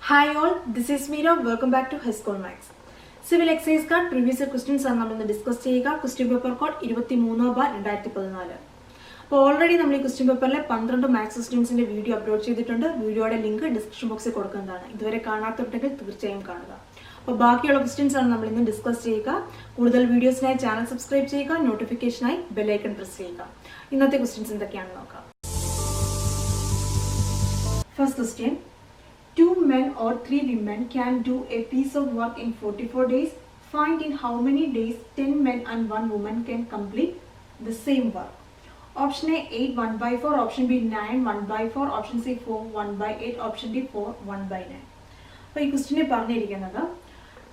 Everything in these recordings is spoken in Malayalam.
Hi all, this is Meera. Welcome back to HESCOL Max. Civil Exercise Card previous year questions are നമ്മൾ ഡിസ്കസ് ചെയ്യുക. Question paper code 23/2014. അപ്പോൾ ഓൾറെഡി നമ്മൾ ഈ ക്വസ്റ്റ്യൻ പേപ്പറിലെ 12 മാത്സ് ക്വസ്റ്റ്യൻസിന്റെ വീഡിയോ അപ്ലോഡ് ചെയ്തിട്ടുണ്ട്. വീഡിയോയുടെ ലിങ്ക് ഡിസ്ക്രിപ്ഷൻ ബോക്സിൽ കൊടുക്കുന്നതാണ്. ഇതുവരെ കാണാത്തവരുണ്ടെങ്കിൽ തീർച്ചയായും കാണുക. അപ്പോൾ ബാക്കിയുള്ള ക്വസ്റ്റ്യൻസ് ആണ് നമ്മൾ ഇന്ന് ഡിസ്കസ് ചെയ്യുക. കൂടുതൽ വീഡിയോസിനായി ചാനൽ സബ്സ്ക്രൈബ് ചെയ്യുക, നോട്ടിഫിക്കേഷനായി ബെൽ ഐക്കൺ പ്രസ് ചെയ്യുക. ഇന്നത്തെ ക്വസ്റ്റ്യൻസ് എന്തൊക്കെയാണെന്ന് നോക്കാം. First question, 2 men or 3 women can do a piece of work in 44 days. Find in how many days 10 men and 1 woman can complete the same work. Option A 8 1/4, option B 9 1/4, option C 4 1/8, option D 4 1/9. അപ്പോൾ ഈ ക്വസ്റ്റ്യനെ പറഞ്ഞിരിക്കുന്നത്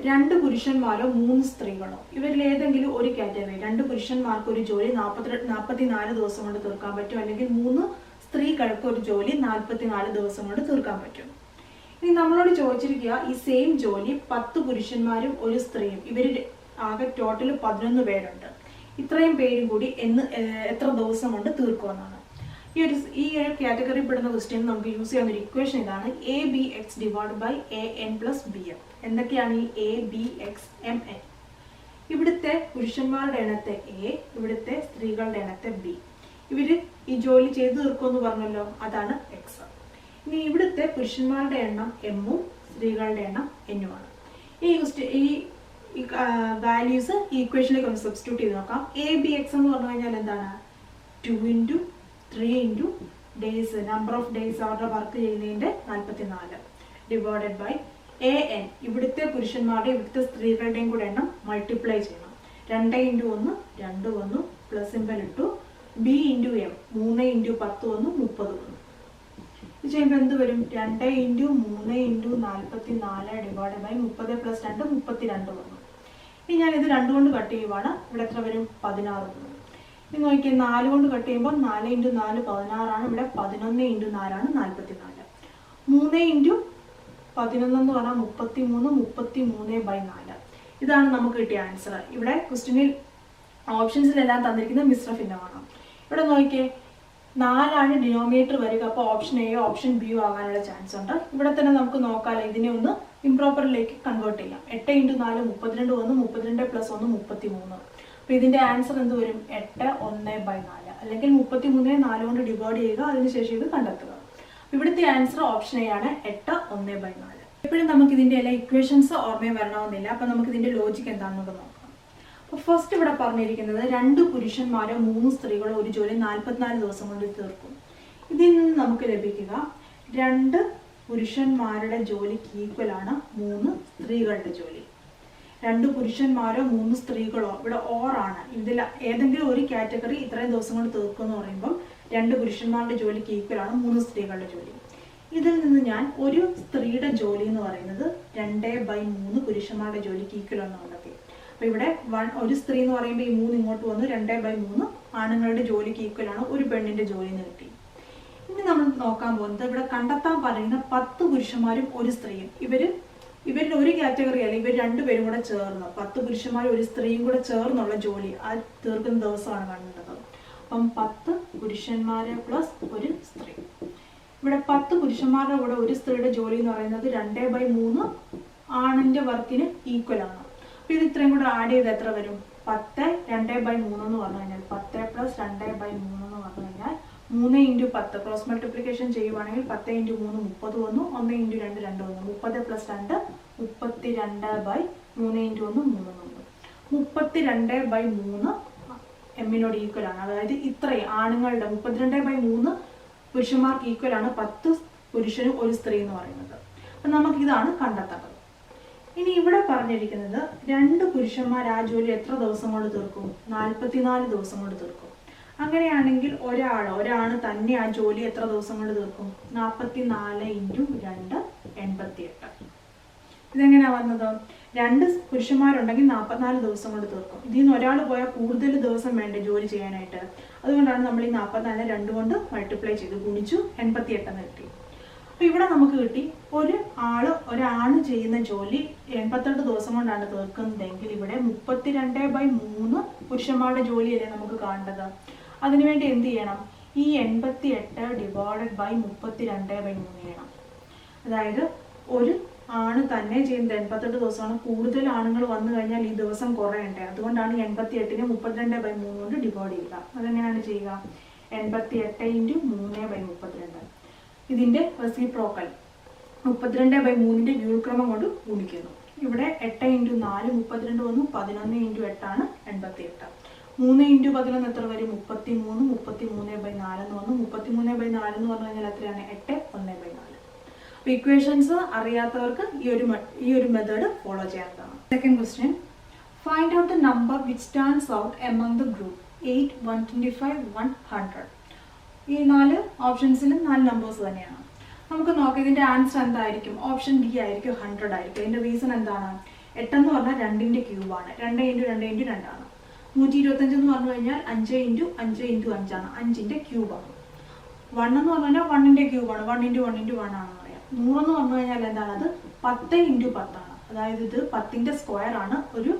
2 പുരുഷന്മാരോ 3 സ്ത്രീകളോ ഇവരിൽ ഏതെങ്കിലും ഒരു കാറ്റഗറി, 2 പുരുഷന്മാർക്ക് ഒരു ജോലി 44 ദിവസം കൊണ്ട് തീർക്കാൻ പറ്റും, അല്ലെങ്കിൽ 3 സ്ത്രീകൾക്ക് ഒരു ജോലി 44 ദിവസം കൊണ്ട് തീർക്കാൻ പറ്റും. ഇനി നമ്മളോട് ചോദിച്ചിരിക്കുക, ഈ സെയിം ജോലി 10 പുരുഷന്മാരും ഒരു സ്ത്രീയും, ഇവർ ആകെ ടോട്ടൽ 11 പേരുണ്ട്, ഇത്രയും പേരും കൂടി എത്ര ദിവസം കൊണ്ട് തീർക്കുമെന്നാണ്. ഈ ഒരു കാറ്റഗറി പെടുന്ന ക്വസ്റ്റ്യൻ നമുക്ക് യൂസ് ചെയ്യുന്ന ഒരു ഇക്വേഷൻ ഇതാണ്, ABX divide by AN plus BM. എന്തൊക്കെയാണ് ഈ ABXMN? ഇവിടുത്തെ പുരുഷന്മാരുടെ എണ്ണത്തെ A, ഇവിടുത്തെ സ്ത്രീകളുടെ എണ്ണത്തെ B. ഇവര് ഈ ജോലി ചെയ്തു തീർക്കുമെന്ന് പറഞ്ഞല്ലോ, അതാണ് X. ഇനി ഇവിടുത്തെ പുരുഷന്മാരുടെ എണ്ണം M-ഉം സ്ത്രീകളുടെ എണ്ണം N-ഉമാണ്. ഈ വാല്യൂസ് ഈ ഇക്വേഷനിലേക്ക് ഒന്ന് സബ്സ്റ്റിറ്റ്യൂട്ട് ചെയ്ത് നോക്കാം. ABX എന്ന് പറഞ്ഞു കഴിഞ്ഞാൽ എന്താണ്? 2 × 3 × ഡേയ്സ്, നമ്പർ ഓഫ് ഡേയ്സ് അവരുടെ വർക്ക് ചെയ്യുന്നതിൻ്റെ 44 ഡിവൈഡഡ് ബൈ AN, ഇവിടുത്തെ പുരുഷന്മാരുടെ ഇവിടുത്തെ സ്ത്രീകളുടെയും കൂടെ എണ്ണം മൾട്ടിപ്ലൈ ചെയ്യണം. 2 × 1 2 വന്നു, പ്ലസ് സിമ്പൽ ഇട്ടു. B × M 3 × 10 വന്നു, 30 വന്നു. ഇത് ചെയ്യുമ്പോൾ എന്ത് വരും? 2 × 3 × 44 ഡിവൈഡ് ബൈ 30 പ്ലസ് 2 32 വന്നു. ഇനി ഞാൻ ഇത് 2 കൊണ്ട് കട്ട് ചെയ്യുവാണ്, ഇവിടെ എത്ര വരും? 16 വന്നു. ഇനി നോക്കിയാൽ 4 കൊണ്ട് കട്ട് ചെയ്യുമ്പോൾ 4 × 4 16 ആണ്, ഇവിടെ 11 × 4 ആണ് 44. 3 × 11 എന്ന് പറഞ്ഞാൽ 33, 33/4. ഇതാണ് നമുക്ക് കിട്ടിയ ആൻസർ. ഇവിടെ ക്വസ്റ്റ്യനിൽ ഓപ്ഷൻസിലെല്ലാം തന്നിരിക്കുന്നത് മിശ്ര ഭിന്നമാണ്. ഇവിടെ നോക്കിയേ, 4 ആണ് ഡിനോമിനേറ്റർ വരിക, അപ്പോൾ ഓപ്ഷൻ എയോ ഓപ്ഷൻ ബിയോ ആകാനുള്ള ചാൻസ് ഉണ്ട്. ഇവിടെ തന്നെ നമുക്ക് നോക്കാം, ഇതിനെ ഒന്ന് ഇംപ്രോപ്പറിലേക്ക് കൺവേർട്ട് ചെയ്യാം. 8 × 4 32 വന്നു, 32 പ്ലസ് 1 33. അപ്പോൾ ഇതിന്റെ ആൻസർ എന്ത് വരും? 8 1/4, അല്ലെങ്കിൽ 33 4 കൊണ്ട് ഡിവൈഡ് ചെയ്യുക, അതിനുശേഷം ഇത് കണ്ടെത്തുക. ഇവിടുത്തെ ആൻസർ ഓപ്ഷൻ എ ആണ്, 8 1/4. എപ്പോഴും നമുക്ക് ഇതിന്റെ എല്ലാ ഇക്വേഷൻസ് ഓർമ്മയും വരണമെന്നില്ല, അപ്പൊ നമുക്ക് ഇതിന്റെ ലോജിക്ക് എന്താണെന്ന് നോക്കാം. ഫസ്റ്റ് ഇവിടെ പറഞ്ഞിരിക്കുന്നത് 2 പുരുഷന്മാരോ 3 സ്ത്രീകളോ ഒരു ജോലി 44 ദിവസം കൊണ്ട് തീർക്കും. ഇതിൽ നിന്ന് നമുക്ക് ലഭിക്കുക 2 പുരുഷന്മാരുടെ ജോലിക്ക് ഈക്വൽ ആണ് 3 സ്ത്രീകളുടെ ജോലി. 2 പുരുഷന്മാരോ 3 സ്ത്രീകളോ, ഇവിടെ ഓറാണ്, ഇതിൽ ഏതെങ്കിലും ഒരു കാറ്റഗറി ഇത്രയും ദിവസം കൊണ്ട് തീർക്കും എന്ന് പറയുമ്പോൾ 2 പുരുഷന്മാരുടെ ജോലിക്ക് ഈക്വൽ ആണ് 3 സ്ത്രീകളുടെ ജോലി. ഇതിൽ നിന്ന് ഞാൻ ഒരു സ്ത്രീയുടെ ജോലി എന്ന് പറയുന്നത് 2/3 പുരുഷന്മാരുടെ ജോലിക്ക് ഈക്വൽ എന്ന് കണ്ടെത്തി. അപ്പോൾ ഇവിടെ ഒരു സ്ത്രീ എന്ന് പറയുമ്പോൾ ഈ 3 ഇങ്ങോട്ട് വന്നു, 2/3 ആണുങ്ങളുടെ ജോലിക്ക് ഈക്വൽ ആണ് ഒരു പെണ്ണിന്റെ ജോലി എന്ന് കിട്ടി. ഇനി നമ്മൾ നോക്കാൻ പോകുന്നത്, ഇവിടെ കണ്ടെത്താൻ പറയുന്ന 10 പുരുഷന്മാരും ഒരു സ്ത്രീയും, ഇവരിൽ ഒരു കാറ്റഗറി അല്ല, ഇവർ 2 പേരും കൂടെ ചേർന്ന് 10 പുരുഷന്മാരും ഒരു സ്ത്രീയും കൂടെ ചേർന്നുള്ള ജോലി അത് തീർക്കുന്ന ദിവസമാണ് കണ്ടത്. അപ്പം 10 പുരുഷന്മാരെ പ്ലസ് ഒരു സ്ത്രീ. ഇവിടെ 10 പുരുഷന്മാരുടെ കൂടെ ഒരു സ്ത്രീയുടെ ജോലി എന്ന് പറയുന്നത് 2/3 ആണിന്റെ വർക്കിന് ഈക്വൽ ആണ്. അപ്പൊ ഇത് ഇത്രയും കൂടെ ആഡ് ചെയ്ത് എത്ര വരും? 10 2/3 എന്ന് പറഞ്ഞു കഴിഞ്ഞാൽ 10 പ്ലസ് 2/3 എന്ന് പറഞ്ഞു കഴിഞ്ഞാൽ 3 × 10 ക്രോസ് മൾട്ടിപ്ലിക്കേഷൻ ചെയ്യുവാണെങ്കിൽ 10 × 3 30 വന്നു, 1 × 2 2 വന്നു, 30 പ്ലസ് 2 32/3 × 1 3 വന്നു. 32/3 എമ്മിനോട് ഈക്വൽ ആണ്. അതായത് ഇത്രയും ആണുങ്ങളുടെ 32/3 പുരുഷന്മാർക്ക് ഈക്വൽ ആണ് 10 പുരുഷനും ഒരു സ്ത്രീ എന്ന് പറയുന്നത്. അപ്പൊ നമുക്ക് ഇതാണ് കണ്ടെത്തേണ്ടത്. ഇനി ഇവിടെ പറഞ്ഞിരിക്കുന്നത് 2 പുരുഷന്മാർ ആ ജോലി എത്ര ദിവസം കൊണ്ട് തീർക്കും? 44 ദിവസം കൊണ്ട് തീർക്കും. അങ്ങനെയാണെങ്കിൽ ഒരാണ് തന്നെ ആ ജോലി എത്ര ദിവസം കൊണ്ട് തീർക്കും? 44 × 2 88. ഇതെങ്ങനെയാ വന്നത്? 2 പുരുഷന്മാരുണ്ടെങ്കിൽ 44 ദിവസം കൊണ്ട് തീർക്കും. ഇതിൽ നിന്ന് ഒരാൾ പോയാൽ കൂടുതൽ ദിവസം വേണ്ടേ ജോലി ചെയ്യാനായിട്ട്? അതുകൊണ്ടാണ് നമ്മൾ ഈ 44 2 കൊണ്ട് മൾട്ടിപ്ലൈ ചെയ്ത് ഗുണിച്ചു 88 എന്ന് കിട്ടി. അപ്പൊ ഇവിടെ നമുക്ക് കിട്ടി, ഒരാണ് ചെയ്യുന്ന ജോലി 88 ദിവസം കൊണ്ടാണ് തീർക്കുന്നതെങ്കിൽ ഇവിടെ 32/3 പുരുഷന്മാരുടെ ജോലിയല്ലേ നമുക്ക് കാണേണ്ടത്. അതിനുവേണ്ടി എന്ത് ചെയ്യണം? ഈ 88 ഡിവൈഡഡ് ബൈ 32/3 ചെയ്യണം. അതായത് ഒരു ആണ് തന്നെ ചെയ്യുന്നത് 88 ദിവസമാണ്. കൂടുതൽ ആണുങ്ങൾ വന്നു കഴിഞ്ഞാൽ ഈ ദിവസം കുറയണ്ടേ, അതുകൊണ്ടാണ് 88നെ 32/3 കൊണ്ട് ഡിവൈഡ് ചെയ്യുക. അതെങ്ങനെയാണ് ചെയ്യുക? 88 × 3/32. ഇതിന്റെ റെസിപ്രോക്കൽ 32/3ന്റെ വ്യൂക്രമം കൊണ്ട് ഗുണിക്കുന്നു. ഇവിടെ 8 × 4 32 വന്നു, 11 × 8 ആണ് 88. 3 × 11 എത്ര വരും? 33. 33/4 എന്ന് വന്നു. 33/4 എന്ന് പറഞ്ഞു കഴിഞ്ഞാൽ എത്രയാണ്? 8 1/4. ഇക്വേഷൻസ് അറിയാത്തവർക്ക് ഈ ഒരു മെത്തേഡ് ഫോളോ ചെയ്യാവുന്നതാണ്. Second question, find out the number which stands out among the group 8, 125, 100. ഈ 4 ഓപ്ഷൻസിലും 4 നമ്പേഴ്സ് തന്നെയാണ്. നമുക്ക് നോക്കാം ഇതിന്റെ ആൻസർ എന്തായിരിക്കും. ഓപ്ഷൻ ഡി ആയിരിക്കും, 100 ആയിരിക്കും. അതിന്റെ റീസൺ എന്താണ്? 8 എന്ന് പറഞ്ഞാൽ 2ന്റെ ക്യൂബാണ്. 2 × 2 × 2 ആണ്. 125 എന്ന് പറഞ്ഞു കഴിഞ്ഞാൽ 5 × 5 × 5 ആണ്. 5ന്റെ ക്യൂബാണ്. 1 എന്ന് പറഞ്ഞു കഴിഞ്ഞാൽ 1ന്റെ ക്യൂബാണ്. 1 × 1 × 1 ആണെന്ന് പറയാം. 100 എന്ന് പറഞ്ഞു കഴിഞ്ഞാൽ എന്താണ്? അത് 10 × 10 ആണ്. അതായത് ഇത് 10ന്റെ സ്ക്വയർ ആണ്, ഒരു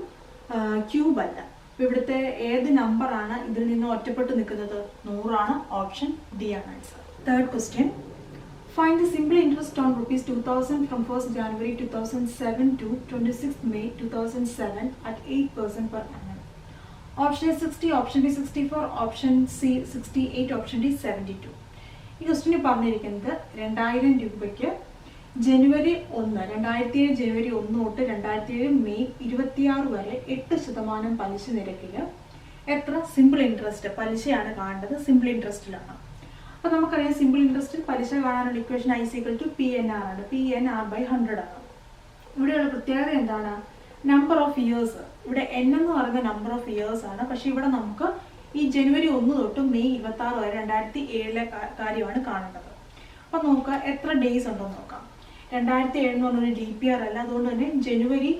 ക്യൂബ് അല്ല. ഇവിടുത്തെ ഏത് നമ്പർ ആണ് ഇതിൽ നിന്ന് ഒറ്റപ്പെട്ട് നിൽക്കുന്നത്? 100 ആണ്. ഓപ്ഷൻ ഡി ആണ് answer. Third question, find the simple interest on ₹2000 from 1st January 2007 to 26th May 2007 at 8% per annum. Option A 60, option B 64, option C 68, option D 72. ഈ ക്വസ്റ്റ്യൻ പറഞ്ഞിരിക്കുന്നത് 2000 രൂപയ്ക്ക് ജനുവരി 1 2007 ജനുവരി 1 തൊട്ട് 2007 മെയ് 26 വരെ 8% പലിശ നിരക്കിൽ എത്ര സിമ്പിൾ ഇൻട്രസ്റ്റ് പലിശയാണ് കാണേണ്ടത്? സിമ്പിൾ ഇൻട്രസ്റ്റിലാണ്. അപ്പോൾ നമുക്കറിയാം സിമ്പിൾ ഇൻട്രസ്റ്റിൽ പലിശ കാണാനുള്ള ഇക്വേഷൻ I = PNR ആണ്. PNR/100 ആണ്. ഇവിടെയുള്ള പ്രത്യേകത എന്താണ്? Number of years. ഇവിടെ N എന്ന് പറയുന്ന നമ്പർ ഓഫ് ഇയേഴ്സ് ആണ്. പക്ഷെ ഇവിടെ നമുക്ക് ഈ ജനുവരി 1 തൊട്ട് മെയ് 26 വരെ 2007 കാര്യമാണ് കാണേണ്ടത്. അപ്പം നോക്കുക എത്ര ഡേയ്സ് ഉണ്ടെന്ന് നോക്കാം. 2007 എന്ന് പറഞ്ഞൊരു DPR അല്ല, അതുകൊണ്ട് തന്നെ ജനുവരി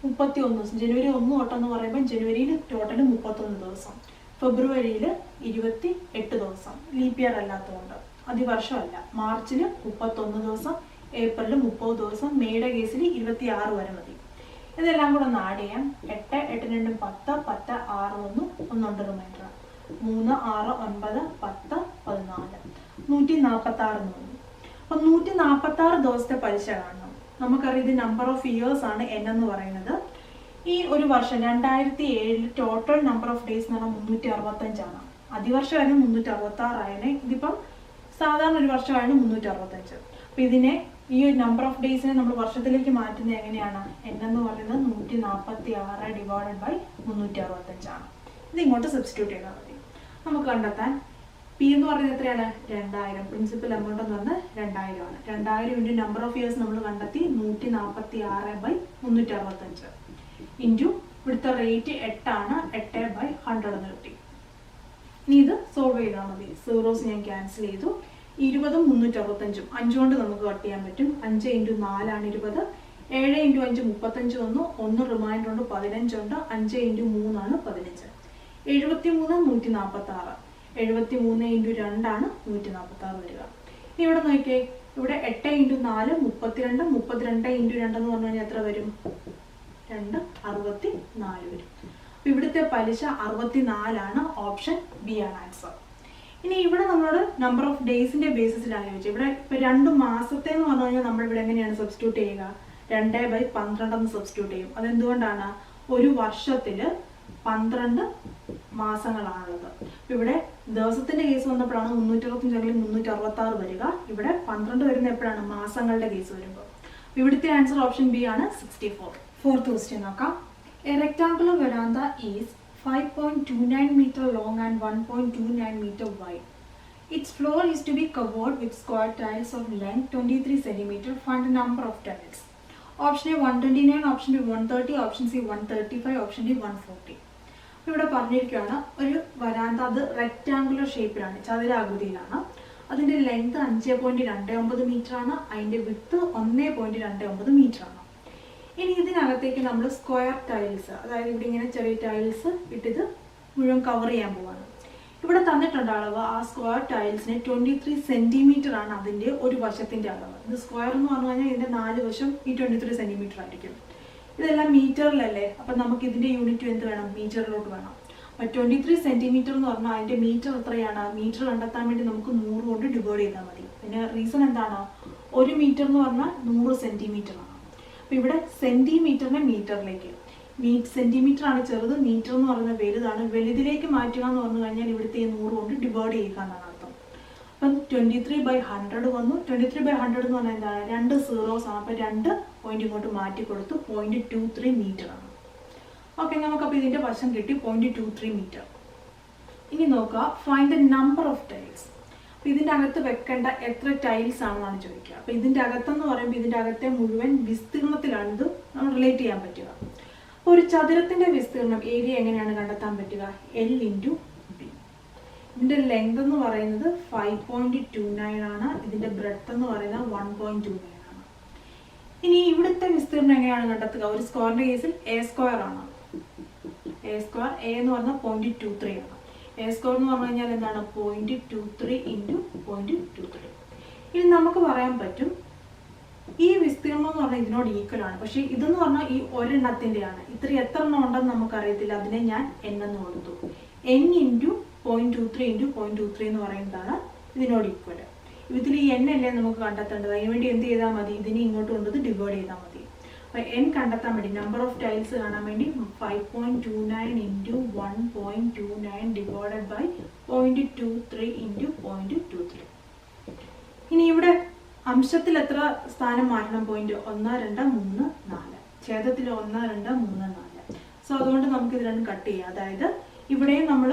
31 ദിവസം. ജനുവരി 1 തൊട്ടെന്ന് പറയുമ്പോൾ ജനുവരിയിൽ ടോട്ടൽ 31 ദിവസം, ഫെബ്രുവരിയിൽ 28 ദിവസം, ലീപ് ഇയർ അല്ലാത്തതുകൊണ്ട് അതിവർഷമല്ല. മാർച്ചിൽ 31 ദിവസം, ഏപ്രിലിൽ 30 ദിവസം, മെയ്യുടെ കേസിൽ 26 വരെ മതി. ഇതെല്ലാം കൂടെ ഒന്ന് ആഡ് ചെയ്യാം. 8 8 2 10 10 6 1 ഒന്നുണ്ട് റിമൈൻഡർ 3 6 9 10 14 146 എന്ന് വന്നു. അപ്പം 146 ദിവസത്തെ പലിശ കാണണം. നമുക്കറിയാം ഇത് നമ്പർ ഓഫ് ഇയേഴ്സ് ആണ് N എന്ന് പറയുന്നത്. ഈ ഒരു വർഷം 2007 ടോട്ടൽ നമ്പർ ഓഫ് ഡേയ്സ് എന്ന് പറഞ്ഞാൽ 365 ആണ്. അതിവർഷമായാലും 366 ആയതിനെ. ഇതിപ്പം സാധാരണ ഒരു വർഷമായാലും 365. അപ്പം ഇതിനെ ഈ ഒരു നമ്പർ ഓഫ് ഡേയ്സിനെ നമ്മൾ വർഷത്തിലേക്ക് മാറ്റുന്നത് എങ്ങനെയാണ്? N എന്ന് പറയുന്നത് 146 / 365 ആണ്. ഇത് ഇങ്ങോട്ട് സബ്സ്റ്റിറ്റ്യൂട്ട് ചെയ്താൽ മതി. നമുക്ക് കണ്ടെത്താൻ P എന്ന് പറയുന്നത് എത്രയാണ്? 2000. പ്രിൻസിപ്പൽ എമൗണ്ട് എന്ന് പറഞ്ഞാൽ 2000 ആണ്. 2000 × നമ്പർ ഓഫ് ഇയേഴ്സ് നമ്മൾ കണ്ടെത്തി 146/365 ഇൻറ്റു ഇവിടുത്തെ റേറ്റ് 8 ആണ്. 8/100 എന്ന് കിട്ടി. ഇനി ഇത് സോൾവ് ചെയ്താൽ മതി. സീറോസ് ഞാൻ ക്യാൻസൽ ചെയ്തു. 20 365 5 കൊണ്ട് നമുക്ക് കട്ട് ചെയ്യാൻ പറ്റും. 5 × 4 ആണ് 20. 7 × 5 35 വന്നു. 1 റിമൈൻഡർ ഉണ്ട് 15 ഉണ്ട്. 5 × 3 ആണ് 15. 73 146. 73 × 2 ആണ് 146 വരിക. ഇനി ഇവിടെ നോക്കിയേ, ഇവിടെ 8 × 4 32. 32 × 2 എന്ന് പറഞ്ഞു കഴിഞ്ഞാൽ എത്ര വരും? 2 64 വരും. അപ്പൊ ഇവിടുത്തെ പലിശ 64 ആണ്. ഓപ്ഷൻ ബി ആണ് ആൻസർ. ഇനി ഇവിടെ നമ്മളോട് നമ്പർ ഓഫ് ഡേയ്സിന്റെ ബേസിസിലാണ് ചോദിച്ചത്. ഇവിടെ ഇപ്പൊ 2 മാസത്തെ എന്ന് പറഞ്ഞു കഴിഞ്ഞാൽ നമ്മൾ ഇവിടെ എങ്ങനെയാണ് സബ്സ്റ്റിറ്റ്യൂട്ട് ചെയ്യുക? 2/12 എന്ന് സബ്സ്റ്റിറ്റ്യൂട്ട് ചെയ്യും. അതെന്തുകൊണ്ടാണ്? ഒരു വർഷത്തില് 12 മാസങ്ങളാണുള്ളത്. ഇവിടെ ദിവസത്തിന്റെ കേസ് വന്നപ്പോഴാണ് 365 366 വരിക. ഇവിടെ 12 വരുന്ന എപ്പോഴാണ്? മാസങ്ങളുടെ കേസ് വരുമ്പോൾ. ഇവിടുത്തെ ആൻസർ ഓപ്ഷൻ ബി ആണ് 64. ഫോർത്ത് ക്വസ്റ്റ്യൻ നോക്കാം. A rectangular veranda is 5.29 meter long and 1.29 meter wide. Its floor is to be covered with square tiles of length 23 cm. Find the number of tiles. Option A 129, option B 130, option C 135, option D 140. ഇവിടെ പറഞ്ഞിരിക്കുകയാണ് ഒരു വരാന്ത. അത് റെക്ടാങ്കുലർ ഷേപ്പിലാണ്, ചതുരാകൃതിയിലാണ്. അതിന്റെ ലെങ്ത് 5.29 മീറ്റർ ആണ്. അതിന്റെ വിഡ്ത്ത് 1.29 മീറ്റർ ആണ്. ഇനി ഇതിനകത്തേക്ക് നമ്മൾ സ്ക്വയർ ടൈൽസ്, അതായത് ഇവിടെ ഇങ്ങനെ ചെറിയ ടൈൽസ് ഇട്ടിത് മുഴുവൻ കവർ ചെയ്യാൻ പോവാണ്. ഇവിടെ തന്നിട്ടുണ്ട് അളവ്. ആ സ്ക്വയർ ടൈൽസിന് 23 സെന്റിമീറ്റർ ആണ് അതിന്റെ ഒരു വശത്തിന്റെ അളവ്. ഇത് സ്ക്വയർ എന്ന് പറഞ്ഞു കഴിഞ്ഞാൽ ഇതിന്റെ 4 വശം ഈ 23 സെന്റിമീറ്റർ ആയിരിക്കും. ഇതെല്ലാം മീറ്ററിലല്ലേ, അപ്പൊ നമുക്ക് ഇതിന്റെ യൂണിറ്റ് എന്ത് വേണം? മീറ്ററിലോട്ട് വേണം. അപ്പൊ 23 സെന്റിമീറ്റർ എന്ന് പറഞ്ഞാൽ അതിന്റെ മീറ്റർ എത്രയാണ്? മീറ്റർ കണ്ടെത്താൻ വേണ്ടി നമുക്ക് 100 കൊണ്ട് ഡിവൈഡ് ചെയ്താൽ മതി. പിന്നെ റീസൺ എന്താണ്? 1 മീറ്റർ എന്ന് പറഞ്ഞാൽ 100 സെൻറ്റിമീറ്റർ ആണ്. അപ്പോൾ ഇവിടെ സെൻറ്റിമീറ്ററിനെ മീറ്ററിലേക്ക്, സെൻറ്റിമീറ്റർ ആണ് ചെറുത്, മീറ്റർ എന്ന് പറയുന്നത് വലുതാണ്. വലുതിലേക്ക് മാറ്റുക എന്ന് പറഞ്ഞു കഴിഞ്ഞാൽ ഇവിടുത്തെ 100 കൊണ്ട് ഡിവൈഡ് ചെയ്യുക എന്നാണ് അർത്ഥം. അപ്പം 23/100 വന്നു. 23/100 എന്ന് പറഞ്ഞാൽ എന്താണ്? 2 സീറോസ് ആണ്. അപ്പോൾ 2 പോയിന്റ് ഇങ്ങോട്ട് മാറ്റി കൊടുത്തു. 0.23 മീറ്റർ ആണ്. ഓക്കെ, നമുക്കപ്പോൾ ഇതിൻ്റെ വശം കിട്ടി 0.23 മീറ്റർ. ഇനി നോക്കുക, find the number of tiles. അപ്പോൾ ഇതിൻ്റെ അകത്ത് വെക്കേണ്ട എത്ര ടൈൽസ് ആണെന്നാണ് ചോദിക്കുക. അപ്പോൾ ഇതിൻ്റെ അകത്തെന്ന് പറയുമ്പോൾ ഇതിൻ്റെ അകത്തെ മുഴുവൻ വിസ്തീർണത്തിലാണ് ഇത് നമ്മൾ റിലേറ്റ് ചെയ്യാൻ പറ്റുക. ഒരു ചതുരത്തിൻ്റെ വിസ്തീർണം ഏരിയ എങ്ങനെയാണ് കണ്ടെത്താൻ പറ്റുക? L × B. ഇതിൻ്റെ ലെങ്ത് എന്ന് പറയുന്നത് 5.29 ആണ്. ഇതിൻ്റെ ബ്രെഡ്ത്ത് എന്ന് പറയുന്നത് 1.29 ആണ്. ഇനി ഇവിടുത്തെ വിസ്തീർണം എങ്ങനെയാണ് കണ്ടെത്തുക? ഒരു സ്ക്വയറിൻ്റെ കേസിൽ A² ആണ്. A² എന്ന് പറഞ്ഞാൽ 0.23 ആണ്. A² എന്ന് പറഞ്ഞു കഴിഞ്ഞാൽ എന്താണ്? 0.23 × 0.23. ഇനി നമുക്ക് പറയാൻ പറ്റും ഈ വിസ്തീർണം എന്ന് പറഞ്ഞാൽ ഇതിനോട് ഈക്വൽ ആണ്. പക്ഷേ ഇതെന്ന് പറഞ്ഞാൽ ഈ ഒരെണ്ണത്തിൻ്റെയാണ്. ഇത്ര എത്ര എണ്ണം ഉണ്ടെന്ന് നമുക്കറിയത്തില്ല. അതിനെ ഞാൻ n എന്ന് കൊടുത്തു. n × 0.23 × 0.23 എന്ന് പറയുന്നതാണ് ഇതിനോട് ഈക്വൽ. ഇതിൽ ഈ n അല്ലേ നമുക്ക് കണ്ടെത്തേണ്ടത്. അതിനുവേണ്ടി എന്ത് ചെയ്താൽ മതി? ഇതിനെ ഇങ്ങോട്ട് കൊണ്ടത് ഡിവൈഡ് ചെയ്താൽ മതി. അപ്പോൾ n കണ്ടെത്താൻ വേണ്ടി, നമ്പർ ഓഫ് ടൈൽസ് കാണാൻ വേണ്ടി 5.29 × 1.29 ഡിവൈഡഡ് ബൈ 0.23 × 0.23. ഇനി ഇവിടെ അംശത്തിൽ എത്ര സ്ഥാനം മാറ്റണം? പോയിന്റ് 1, 2, 3, 4. ഛേദത്തിൽ 1, 2, 3, 4. സോ അതുകൊണ്ട് നമുക്ക് ഇത് രണ്ടും കട്ട് ചെയ്യാം. അതായത് ഇവിടെയും നമ്മൾ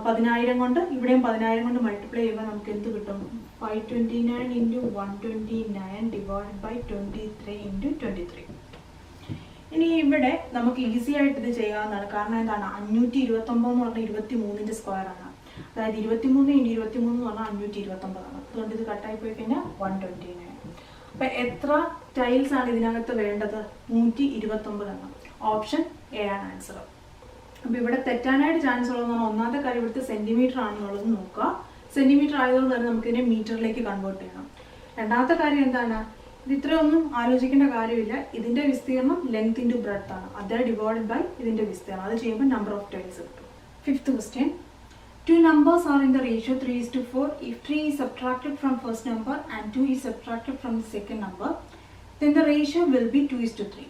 10,000 കൊണ്ട് ഇവിടെയും 10,000 കൊണ്ട് മൾട്ടിപ്ലൈ ചെയ്യുമ്പോൾ നമുക്ക് എന്ത് കിട്ടും? 529 × 129 ഡിവൈഡ് ബൈ 23 × 23. ഇനി ഇവിടെ നമുക്ക് ഈസി ആയിട്ട് ഇത് ചെയ്യാവുന്നതാണ്. കാരണം എന്താണ്? 529 എന്ന് പറഞ്ഞാൽ 23ന്റെ സ്ക്വയർ ആണ്. അതായത് 23 × 23 എന്ന് പറഞ്ഞാൽ 529 ആണ്. അതുകൊണ്ട് ഇത് കട്ടായി പോയി കഴിഞ്ഞാൽ 129. അപ്പം എത്ര ടൈൽസ് ആണ് ഇതിനകത്ത് വേണ്ടത്? 129 എണ്ണം. ഓപ്ഷൻ എ ആണ് ആൻസർ. അപ്പം ഇവിടെ തെറ്റാനായിട്ട് ചാൻസ് ഉള്ളതെന്ന് പറഞ്ഞാൽ ഒന്നാമത്തെ കാര്യം ഇവിടുത്തെ സെൻറ്റിമീറ്റർ ആണെന്നുള്ളത് നോക്കുക. സെൻറ്റിമീറ്റർ ആയതുകൊണ്ട് തന്നെ നമുക്കിതിനെ മീറ്ററിലേക്ക് കൺവേർട്ട് ചെയ്യണം. രണ്ടാമത്തെ കാര്യം എന്താണ്? ഇത് ഇത്രയൊന്നും ആലോചിക്കേണ്ട കാര്യമില്ല. ഇതിൻ്റെ വിസ്തീർണം ലെങ്ത് × ബ്രെഡ്ത്ത് ആണ്. അത് ഡിവൈഡഡ് ബൈ ഇതിൻ്റെ വിസ്തീർണം. അത് ചെയ്യുമ്പോൾ നമ്പർ ഓഫ് ടൈൽസ് കിട്ടും. 5th question. Two numbers are in the ratio 3:4. If 3 is subtracted from first number and 2 is subtracted from the second number, then the ratio will be 2:3.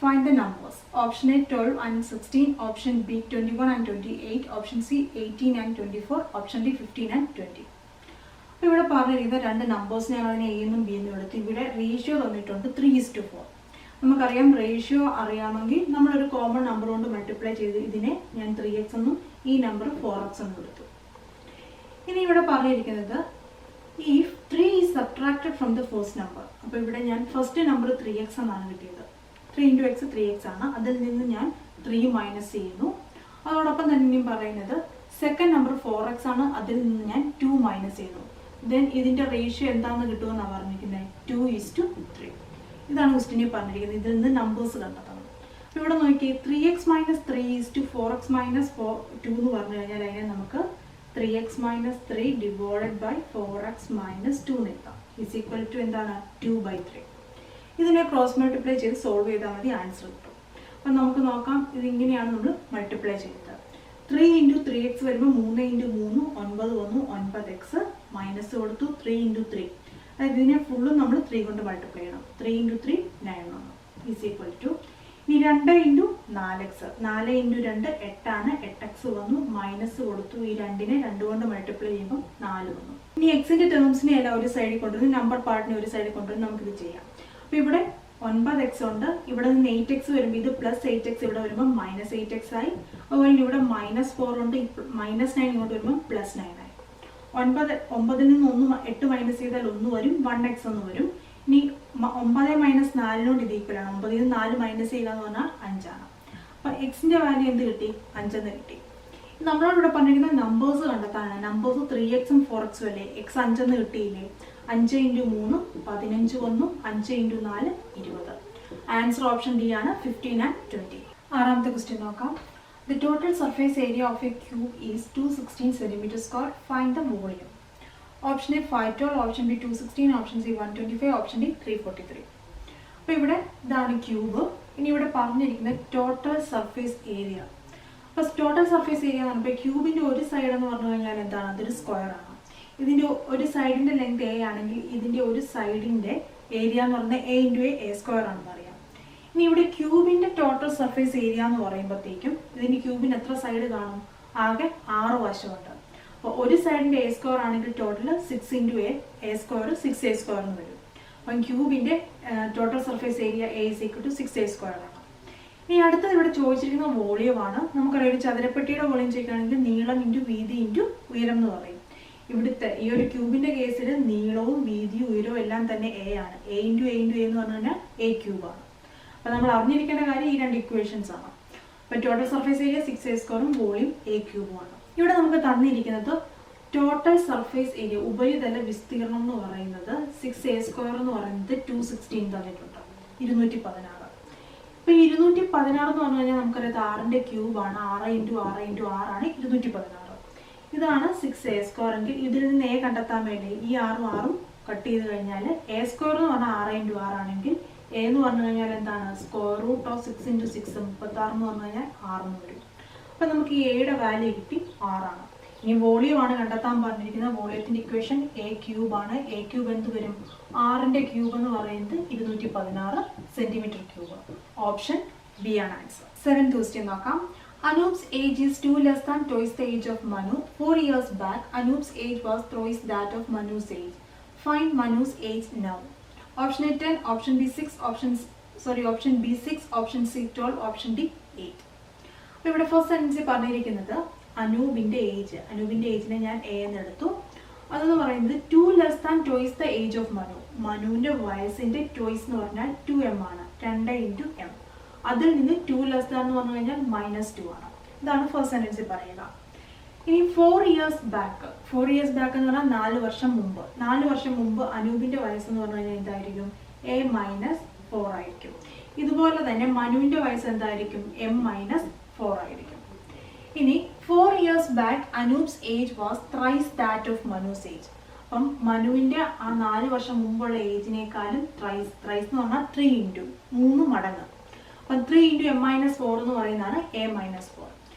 Find the numbers. Option A 12 and 16. Option B 21 and 28. Option C 18 and 24. Option D 15 and 20. അപ്പോൾ ഇവിടെ പറഞ്ഞിരിക്കുന്ന രണ്ട് നമ്പേഴ്സ് ഞാൻ അതിനെ എ എന്നും ബി എന്നും എടുത്ത് ഇവിടെ റേഷ്യോ തന്നിട്ടുണ്ട് 3:4. നമുക്കറിയാം റേഷ്യോ അറിയാമെങ്കിൽ നമ്മളൊരു കോമൺ നമ്പർ കൊണ്ട് മൾട്ടിപ്ലൈ ചെയ്ത് ഇതിനെ ഞാൻ 3x എന്നും ഈ നമ്പർ 4x എന്നും എടുത്തു. ഇനി ഇവിടെ പറഞ്ഞിരിക്കുന്നത് if 3 is subtracted from the first number. അപ്പോൾ ഇവിടെ ഞാൻ ഫസ്റ്റ് നമ്പർ 3x എന്നാണ് കിട്ടിയത്. 3 × x 3x ആണ്. അതിൽ നിന്ന് ഞാൻ 3 മൈനസ് ചെയ്യുന്നു. അതോടൊപ്പം തന്നെ ഇനിയും പറയുന്നത് സെക്കൻഡ് നമ്പർ 4x ആണ്. അതിൽ നിന്ന് ഞാൻ 2 മൈനസ് ചെയ്യുന്നു. ദെൻ ഇതിൻ്റെ റേഷ്യോ എന്താണെന്ന് കിട്ടുമെന്നാണ് പറഞ്ഞിരിക്കുന്നത്? 2:3. ഇതാണ് ക്വസ്റ്റ്യനിൽ പറഞ്ഞിരിക്കുന്നത്. ഇതിൽ നിന്ന് നമ്പേഴ്സ് കണ്ടെത്തണം. അപ്പോൾ ഇവിടെ നോക്കി 3x - 3:4x - 2 എന്ന് പറഞ്ഞു കഴിഞ്ഞാൽ അതിനെ നമുക്ക് 3x - 3 ഡിവൈഡഡ് ബൈ 4x - 2 എഴുതാം. ഈസ് ഈക്വൽ ടു എന്താണ്? 2/3. ഇതിനെ ക്രോസ് മൾട്ടിപ്ലൈ ചെയ്ത് സോൾവ് ചെയ്താൽ മതി, ആൻസർ കിട്ടും. അപ്പം നമുക്ക് നോക്കാം. ഇതിങ്ങനെയാണ് നമ്മൾ മൾട്ടിപ്ലൈ ചെയ്യുന്നത്. 3 × 3x വരുമ്പോൾ 3 × 3 9 വന്നു. 9x മൈനസ് കൊടുത്തു 3 × 3. അതായത് ഇതിനെ ഫുള്ളും നമ്മൾ 3 കൊണ്ട് മൾട്ടിപ്ലൈ ചെയ്യണം. 3 × 3 9 ആണ്. ഈസ് ഈക്വൽ ടു ഇനി 2 × 4x 4 × 2 8 ആണ്. 8x വന്നു. മൈനസ് കൊടുത്തു. ഈ 2നെ 2 കൊണ്ട് മൾട്ടിപ്ലൈ ചെയ്യുമ്പോൾ 4 വന്നു. ഇനി എക്സിൻ്റെ ടേംസിനെ എല്ലാം ഒരു സൈഡിൽ കൊണ്ടുവന്ന് നമ്പർ പാർട്ടിനെ ഒരു സൈഡിൽ കൊണ്ടുവന്ന് നമുക്കിത് ചെയ്യാം. അപ്പോൾ ഇവിടെ 9x ഉണ്ട്. ഇവിടെ നിന്ന് 8x വരുമ്പോൾ ഇത് പ്ലസ് 8x ഇവിടെ വരുമ്പോൾ മൈനസ് 8x ആയി. അതുപോലെ ഇവിടെ -4 ഉണ്ട്. -9 ഇങ്ങോട്ട് വരുമ്പോൾ +9 ആയി. 9ൽ നിന്ന് 8 മൈനസ് ചെയ്താൽ 1 വരും. 1x എന്ന് വരും. ഇനി 9 - 4 ഇത് ഈക്വലാണ്. 9ൽ നിന്ന് 4 മൈനസ് ചെയ്യുക എന്ന് പറഞ്ഞാൽ 5 ആണ്. അപ്പോൾ എക്സിൻ്റെ വാല്യൂ എന്ത് കിട്ടി? 5 എന്ന് കിട്ടി. നമ്മളോട് ഇവിടെ പറഞ്ഞിരിക്കുന്ന നമ്പേഴ്സ് കണ്ടെത്താനാണ്. നമ്പേഴ്സ് 3x ഉം 4x അല്ലേ. x 5 എന്ന് കിട്ടിയില്ലേ? 5 × 3 15 വന്നു. 5 × 4 20. ആൻസർ ഓപ്ഷൻ ഡി ആണ് 15 and 20. ആറാമത്തെ ക്വസ്റ്റ്യൻ നോക്കാം. The total surface area of a cube is 216 cm². Find the volume. Option A 512, option B 216, option C 125, option D 343. അപ്പോൾ ഇവിടെ ഇതാണ് ക്യൂബ്. ഇനി ഇവിടെ പറഞ്ഞിരിക്കുന്നത് ടോട്ടൽ സർഫേസ് ഏരിയ. അപ്പോൾ ടോട്ടൽ സർഫേസ് ഏരിയ എന്ന് പറയുമ്പോൾ ക്യൂബിൻ്റെ ഒരു സൈഡ് എന്ന് പറഞ്ഞു കഴിഞ്ഞാൽ എന്താണ്? അതൊരു സ്ക്വയർ ആണ്. ഇതിൻ്റെ ഒരു സൈഡിൻ്റെ ലെങ്ത് എ ആണെങ്കിൽ ഇതിൻ്റെ ഒരു സൈഡിൻ്റെ ഏരിയ എന്ന് പറയുന്നത് എ ഇൻറ്റു എ സ്ക്വയർ ആണെന്ന് അറിയാം. ഇനി ഇവിടെ ക്യൂബിൻ്റെ ടോട്ടൽ സർഫേസ് ഏരിയ എന്ന് പറയുമ്പോഴത്തേക്കും ഇതിൻ്റെ ക്യൂബിന് എത്ര സൈഡ് കാണും? ആകെ 6 വശമുണ്ട്. അപ്പോൾ ഒരു സൈഡിൻ്റെ എ സ്ക്വയർ ആണെങ്കിൽ total 6 into A square 6a square എന്ന് വരും. അപ്പം ക്യൂബിൻ്റെ total surface area A is equal to 6a square ആണ്. ഇനി അടുത്തത് ഇവിടെ ചോദിച്ചിരിക്കുന്ന വോളിയമാണ്. നമുക്കറിയാം ഒരു ചതുരപ്പെട്ടിയുടെ വോളിയം ചോദിക്കുകയാണെങ്കിൽ നീളം ഇൻറ്റു വീതി ഇൻറ്റു ഉയരം എന്ന് പറയും. ഇവിടുത്തെ ഈ ഒരു ക്യൂബിൻ്റെ കേസിൽ നീളവും വീതിയും ഉയരവും എല്ലാം തന്നെ എ ആണ്. എ ഇൻറ്റു എ എന്ന് പറഞ്ഞു കഴിഞ്ഞാൽ എ ക്യൂബാണ്. അപ്പോൾ നമ്മൾ അറിഞ്ഞിരിക്കേണ്ട കാര്യം ഈ 2 ഇക്വേഷൻസ് ആണ്. അപ്പോൾ ടോട്ടൽ സർഫേസ് ഏരിയ 6a സ്ക്വയറും വോളിയം എ ക്യൂബുമാണ്. ഇവിടെ നമുക്ക് തന്നിരിക്കുന്നത് ടോട്ടൽ സർഫേസ് ഏരിയ ഉപരിതല വിസ്തീർണം എന്ന് പറയുന്നത് 6a സ്ക്വയർ എന്ന് പറയുന്നത് 216 തന്നിട്ടുണ്ട്, 216. ഇപ്പോൾ 216 എന്ന് പറഞ്ഞു കഴിഞ്ഞാൽ നമുക്കറിയാം 6ന്റെ ക്യൂബാണ്. 6 ഇൻറ്റു 6 ഇൻറ്റു 6 ആണ് 216. ഇതാണ് 6a സ്ക്വയർ എങ്കിൽ ഇതിൽ നിന്ന് എ കണ്ടെത്താൻ വേണ്ടി ഈ 6 കട്ട് ചെയ്ത് കഴിഞ്ഞാൽ എ സ്ക്വയർ എന്ന് പറഞ്ഞാൽ 6 ഇൻറ്റു 6 ആണെങ്കിൽ എ എന്ന് പറഞ്ഞു കഴിഞ്ഞാൽ എന്താണ്? സ്ക്വയർ റൂട്ട് ഓഫ് 6 ഇൻറ്റു 6 36 എന്ന് പറഞ്ഞു കഴിഞ്ഞാൽ 6 എന്ന് വരും. അപ്പം നമുക്ക് ഈ എയുടെ വാല്യൂ കിട്ടി 6 ആണ്. ഇനി വോളിയം ആണ് കണ്ടെത്താൻ പറഞ്ഞിരിക്കുന്നത്. വോളിയത്തിൻ്റെ ഇക്വേഷൻ എ ക്യൂബാണ്. എ ക്യൂബ് എന്ത് വരും? 6ന്റെ ക്യൂബ് എന്ന് പറയുന്നത് 216 സെന്റിമീറ്റർ ക്യൂബ്. ഓപ്ഷൻ ബി ആണ് ആൻസർ. 7th ക്വസ്റ്റ്യൻ നോക്കാം. Anoop's age is 2 less than twice the age of Manu. 4 years back, Anoop's age was twice that of Manu's age. Find Manu's age now. Option A 10, option B 6, option B 6, option C 12, option D 8. അപ്പോൾ ഇവിടെ ഫസ്റ്റ് സെൻറ്റൻസിൽ പറഞ്ഞിരിക്കുന്നത് അനൂപിൻ്റെ ഏജിനെ ഞാൻ എ എന്ന് എടുത്തു. അതെന്ന് പറയുന്നത് 2 less than twice the age of Manu. മനുവിൻ്റെ വയസ്സിൻ്റെ ട്വൈസ് എന്ന് പറഞ്ഞാൽ 2m ആണ്, 2 ഇൻറ്റു എം. അതിൽ നിന്ന് 2 less than എന്ന് പറഞ്ഞു കഴിഞ്ഞാൽ -2 ആണ്. ഇതാണ് ഫസ്റ്റ് സെൻറ്റൻസിൽ പറയുക. ഇനി 4 years back എന്ന് പറഞ്ഞാൽ 4 വർഷം മുമ്പ്. 4 വർഷം മുമ്പ് അനൂപിൻ്റെ വയസ്സെന്ന് പറഞ്ഞു കഴിഞ്ഞാൽ എന്തായിരിക്കും? a - 4 ആയിരിക്കും. ഇതുപോലെ തന്നെ മനുവിൻ്റെ വയസ്സ് എന്തായിരിക്കും? m - 4 ആയിരിക്കും. ഇനി 4 years back Anoop's age was thrice that of Manu's age. അപ്പം മനുവിൻ്റെ ആ 4 വർഷം മുമ്പുള്ള ഏജിനേക്കാളും ത്രൈസ് എന്ന് പറഞ്ഞാൽ 3 ഇൻറ്റു 3 മടങ്ങ്. അപ്പം 3 ഇൻറ്റു m - 4 എന്ന് പറയുന്നതാണ് a - 4.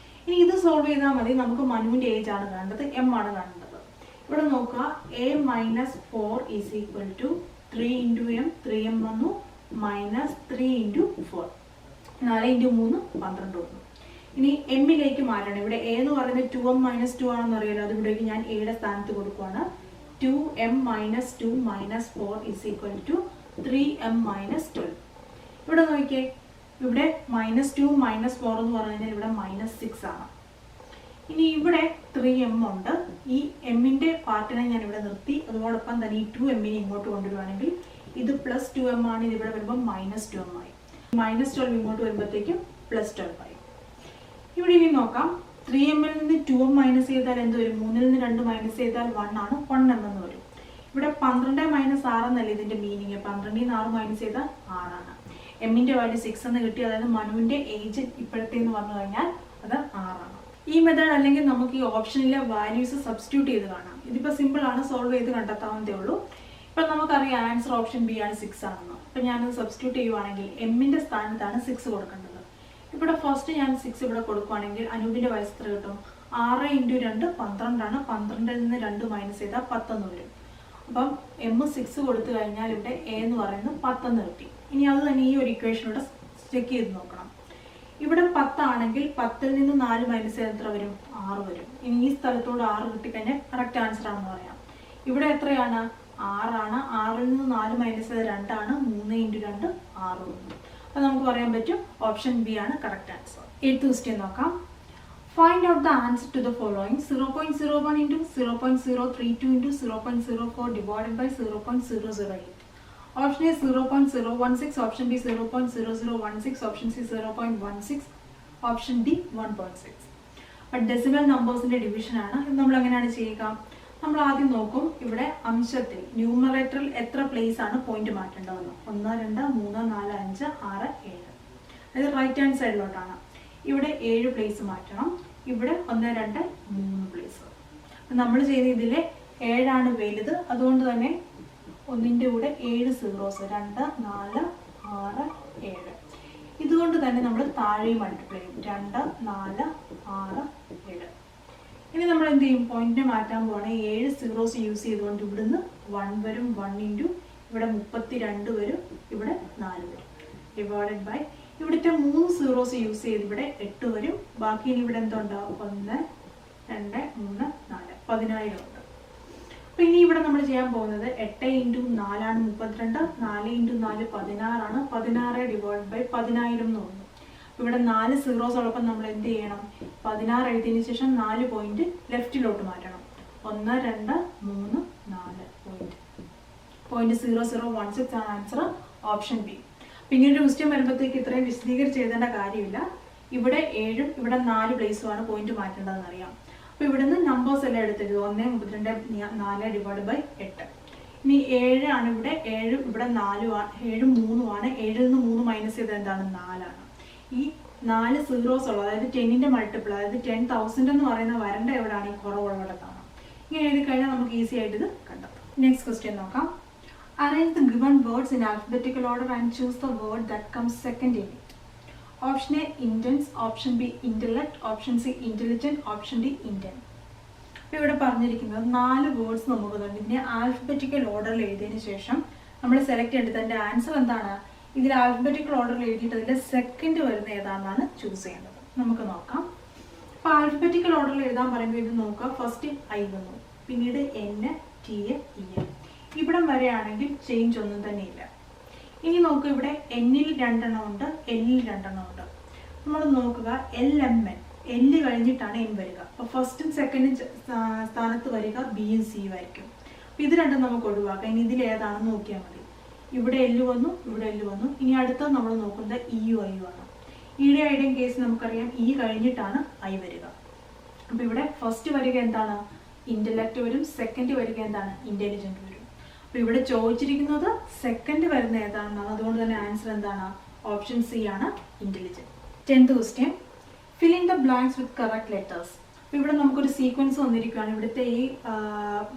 ഇനി ഇത് സോൾവ് ചെയ്താൽ മതി. നമുക്ക് മനുവിൻ്റെ ഏജ് ആണ് കാണേണ്ടത്, m ആണ് കാണേണ്ടത്. ഇവിടെ നോക്കുക, a - 4 is equal to 3 into m, 3m വന്നു, -3 ഇൻറ്റു 4, 4 ഇൻറ്റു 3 12 വന്നു. ഇനി എമ്മിലേക്ക് മാറ്റണം. ഇവിടെ എ എന്ന് പറയുന്നത് 2m - 2 ആണെന്ന് അറിയാലോ. അത് ഇവിടേക്ക് ഞാൻ എയുടെ സ്ഥാനത്ത് കൊടുക്കുകയാണ്. 2m - 2 - 4 is equal to 3m - 12. ഇവിടെ നോക്കിയേ, ഇവിടെ -2 - 4 എന്ന് പറഞ്ഞു കഴിഞ്ഞാൽ ഇവിടെ -6 ആണ്. ഇനി ഇവിടെ 3m ഉണ്ട്. ഈ എമ്മിൻ്റെ പാർട്ടിനെ ഞാൻ ഇവിടെ നിർത്തി. അതോടൊപ്പം തന്നെ ഈ 2m ഇങ്ങോട്ട് കൊണ്ടുവരുവാണെങ്കിൽ ഇത് +2m ആണ്. ഇത് ഇവിടെ വരുമ്പോൾ -2m ആയി. -12 ഇങ്ങോട്ട് വരുമ്പോഴത്തേക്കും +12 ആയി. ഇവിടെ ഇനി നോക്കാം, 3m ൽ നിന്ന് 2m മൈനസ് ചെയ്താൽ എന്ത് വരും? 3ൽ നിന്ന് 2 മൈനസ് ചെയ്താൽ 1 ആണ്, 1m എന്ന് വരും. ഇവിടെ 12 - 6 എന്നല്ല ഇതിൻ്റെ മീനിങ്. 12ൽ നിന്ന് 6 മൈനസ് ചെയ്താൽ 6 ആണ്. എമ്മിൻ്റെ വാല്യൂ 6 എന്ന് കിട്ടി. അതായത് മനുവിൻ്റെ ഏജ് ഇപ്പോഴത്തെ എന്ന് പറഞ്ഞു കഴിഞ്ഞാൽ അത് 6 ആണ്. ഈ മെത്തേഡ് അല്ലെങ്കിൽ നമുക്ക് ഈ ഓപ്ഷനിലെ വാല്യൂസ് സബ്സ്റ്റിറ്റ്യൂട്ട് ചെയ്ത് കാണാം. ഇതിപ്പോൾ സിമ്പിൾ ആണ്, സോൾവ് ചെയ്ത് കണ്ടെത്താവുന്നതേ ഉള്ളൂ. ഇപ്പം നമുക്കറിയാം ആൻസർ ഓപ്ഷൻ ബി ആണ്, 6 ആണെന്ന്. അപ്പം ഞാനത് സബ്സ്റ്റിറ്റ്യൂട്ട് ചെയ്യുവാണെങ്കിൽ എമ്മിൻ്റെ സ്ഥാനത്താണ് 6 കൊടുക്കേണ്ടത്. ഇവിടെ ഫസ്റ്റ് ഞാൻ 6 ഇവിടെ കൊടുക്കുകയാണെങ്കിൽ അനൂപിൻ്റെ വയസ്സ് എത്ര കിട്ടും? 6 ഇൻറ്റു 2 12 ആണ്. 12ൽ നിന്ന് 2 മൈനസ് ചെയ്താൽ 10 എന്ന് വരും. അപ്പം m 6 കൊടുത്തു കഴിഞ്ഞാൽ ഇവിടെ a എന്ന് പറയുന്നത് 10 എന്ന് കിട്ടി. ഇനി അത് തന്നെ ഈ ഒരു ഇക്വേഷനിലൂടെ ചെക്ക് ചെയ്ത് നോക്കണം. ഇവിടെ 10 ആണെങ്കിൽ 10ൽ നിന്ന് 4 മൈനസ് ചെയ്താൽ എത്ര വരും? 6 വരും. ഇനി ഈ സ്ഥലത്തോട് 6 കിട്ടിക്കഴിഞ്ഞാൽ കറക്റ്റ് ആൻസർ ആണെന്ന് പറയാം. ഇവിടെ എത്രയാണ്? 6 ആണ്. 6ൽ നിന്ന് 4 മൈനസ് ചെയ്താൽ 2 ആണ്. 3 ഇൻറ്റു 2 6 വന്നു. അപ്പോൾ നമുക്ക് പറയാൻ പറ്റും ഓപ്ഷൻ ബി ആണ് കറക്റ്റ് ആൻസർ. 8th ക്വസ്റ്റ്യൻ നോക്കാം. Find out the answer to the following: 0.01 into 0.032 into 0.04 divided by 0.008. Option A 0.016, option B 0.0016, option C 0.16, option D 1.6. അപ്പം ഡെസിമൽ നമ്പേഴ്സിൻ്റെ ഡിവിഷനാണ്. ഇത് നമ്മൾ എങ്ങനെയാണ് ചെയ്യുക? നമ്മൾ ആദ്യം നോക്കും, ഇവിടെ അംശത്തിൽ ന്യൂമറേറ്ററിൽ എത്ര പ്ലേസ് ആണ് പോയിന്റ് മാറ്റേണ്ടതെന്ന്. 1 2 3 4 5 6 7. അതായത് റൈറ്റ് ഹാൻഡ് സൈഡിലോട്ടാണ്. ഇവിടെ 7 പ്ലേസ് മാറ്റണം. ഇവിടെ 1 2 3 പ്ലേസ്. നമ്മൾ ചെയ്ത ഇതിൽ 7 ആണ് വലുത്. അതുകൊണ്ട് തന്നെ 1ൻ്റെ കൂടെ 7 സീറോസ്, 2 4 6 7. ഇതുകൊണ്ട് തന്നെ നമ്മൾ താഴെ മൾട്ടിപ്ലൈ ചെയ്യും. 2 4 6 7. ഇനി ഇനി നമ്മൾ എന്ത് ചെയ്യും? പോയിന്റിനെ മാറ്റാൻ പോവാണെങ്കിൽ 7 സീറോസ് യൂസ് ചെയ്തുകൊണ്ട് ഇവിടുന്ന് 1 വരും, 1 ഇൻറ്റു ഇവിടെ 32 വരും, ഇവിടെ 4 വരും, ഡിവൈഡഡ് ബൈ ഇവിടുത്തെ 3 സീറോസ് യൂസ് ചെയ്ത് ഇവിടെ 8 വരും. ബാക്കി ഇനി ഇവിടെ എന്തുണ്ടാവും? 1 2 3 4 10,000 ഉണ്ട്. അപ്പോൾ ഇനി ഇവിടെ നമ്മൾ ചെയ്യാൻ പോകുന്നത് 8 ഇൻറ്റു 4 ആണ് 32, 4 ഇൻറ്റു 4 16 ആണ്, 16 ഡിവൈഡ് ബൈ 10,000 എന്ന് തോന്നുന്നു. ഇവിടെ 4 സീറോസ് ഉള്ളപ്പോൾ നമ്മൾ എന്ത് ചെയ്യണം? 16 എഴുതിയതിന് ശേഷം 4 പോയിന്റ് ലെഫ്റ്റിലോട്ട് മാറ്റണം. 1 2 3 4 പോയിന്റ് 0016 ആണ് ആൻസർ, ഓപ്ഷൻ ബി. അപ്പം ഇങ്ങനെ ഒരു ക്വസ്റ്റ്യൻ വരുമ്പോഴത്തേക്ക് ഇത്രയും വിശദീകരിച്ച് എഴുതേണ്ട കാര്യമില്ല. ഇവിടെ 7ഉം ഇവിടെ 4 പ്ലേസുമാണ് പോയിന്റ് മാറ്റേണ്ടതെന്ന് അറിയാം. അപ്പോൾ ഇവിടുന്ന് നമ്പേഴ്സ് എല്ലാം എടുത്തത് 1 32 4 ഡിവൈഡ് ബൈ 8. ഇനി 7 ആണ് ഇവിടെ, 7 ഇവിടെ 4 ആണ്, 7 3 ആണ്, 7ൽ നിന്ന് 3 മൈനസ് ചെയ്ത് എന്താണ്? 4 ആണ്. ഈ 4 സീറോസ് ഉള്ളത്, അതായത് 10ന്റെ മൾട്ടിപ്പിൾ, അതായത് 10,000 എന്ന് പറയുന്ന വരണ്ട എവിടെയാണ്? ഈ കുറവുള്ളിടത്താണ്. ഇങ്ങനെ എഴുതി കഴിഞ്ഞാൽ നമുക്ക് ഈസി ആയിട്ട് ഇത് കണ്ടെത്താം. നെക്സ്റ്റ് ക്വസ്റ്റ്യൻ നോക്കാം. Arrange the given words in alphabetical order and choose the word that comes second in it. Option A intense, option B intellect, option C intelligent, option D intent. അപ്പോൾ ഇവിടെ പറഞ്ഞിരിക്കുന്നത് 4 വേർഡ്സ് നമുക്ക് തന്നെ ഇതിനെ ആൽഫബറ്റിക്കൽ ഓർഡറിൽ എഴുതിയതിന് ശേഷം നമ്മൾ സെലക്ട് ചെയ്യേണ്ടതിൻ്റെ ആൻസർ എന്താണ്? ഇതിൽ ആൽഫബറ്റിക്കൽ ഓർഡറിൽ എഴുതിയിട്ട് അതിൻ്റെ സെക്കൻഡ് വരുന്ന ഏതാണെന്നാണ് ചൂസ് ചെയ്യേണ്ടത്. നമുക്ക് നോക്കാം. അപ്പോൾ ആൽഫബറ്റിക്കൽ ഓർഡറിൽ എഴുതാൻ പറയുമ്പോൾ ഇത് നോക്കുക. ഫസ്റ്റ് ഐ വന്നു, പിന്നീട് N, T, E. ഇവിടം വരെയാണെങ്കിൽ ചേഞ്ച് ഒന്നും തന്നെ ഇല്ല. ഇനി നോക്കുക, ഇവിടെ എന്നിൽ 2 എണ്ണം ഉണ്ട്, Lൽ 2 എണ്ണം ഉണ്ട്. നമ്മൾ നോക്കുക LMN, L കഴിഞ്ഞിട്ടാണ് N വരിക. അപ്പോൾ ഫസ്റ്റും സെക്കൻഡും സ്ഥാനത്ത് വരിക ബിയും സിയും ആയിരിക്കും. അപ്പോൾ ഇത് രണ്ടും നമുക്ക് ഒഴിവാക്കാം. ഇനി ഇതിൽ ഏതാണെന്ന് നോക്കിയാൽ മതി. ഇവിടെ L വന്നു, ഇവിടെ L വന്നു. ഇനി അടുത്തത് നമ്മൾ നോക്കുന്നത് ഇയും ഐയും ആണ്. ഈയുടെ ഐയുടെയും കേസ് നമുക്കറിയാം, ഇ കഴിഞ്ഞിട്ടാണ് ഐ വരിക. അപ്പോൾ ഇവിടെ ഫസ്റ്റ് വരിക എന്താണ്? ഇന്റലക്ട് വരും, സെക്കൻഡ് വരിക എന്താണ്? ഇന്റലിജന്റ് വരും. അപ്പോൾ ഇവിടെ ചോദിച്ചിരിക്കുന്നത് സെക്കൻഡ് വരുന്ന ഏതാണെന്നാണ്. അതുകൊണ്ട് തന്നെ ആൻസർ എന്താണ്? ഓപ്ഷൻ സി ആണ്, intelligent. 10th question, fill in the blanks with correct letters. അപ്പോൾ ഇവിടെ നമുക്കൊരു സീക്വൻസ് വന്നിരിക്കുകയാണ്. ഇവിടുത്തെ ഈ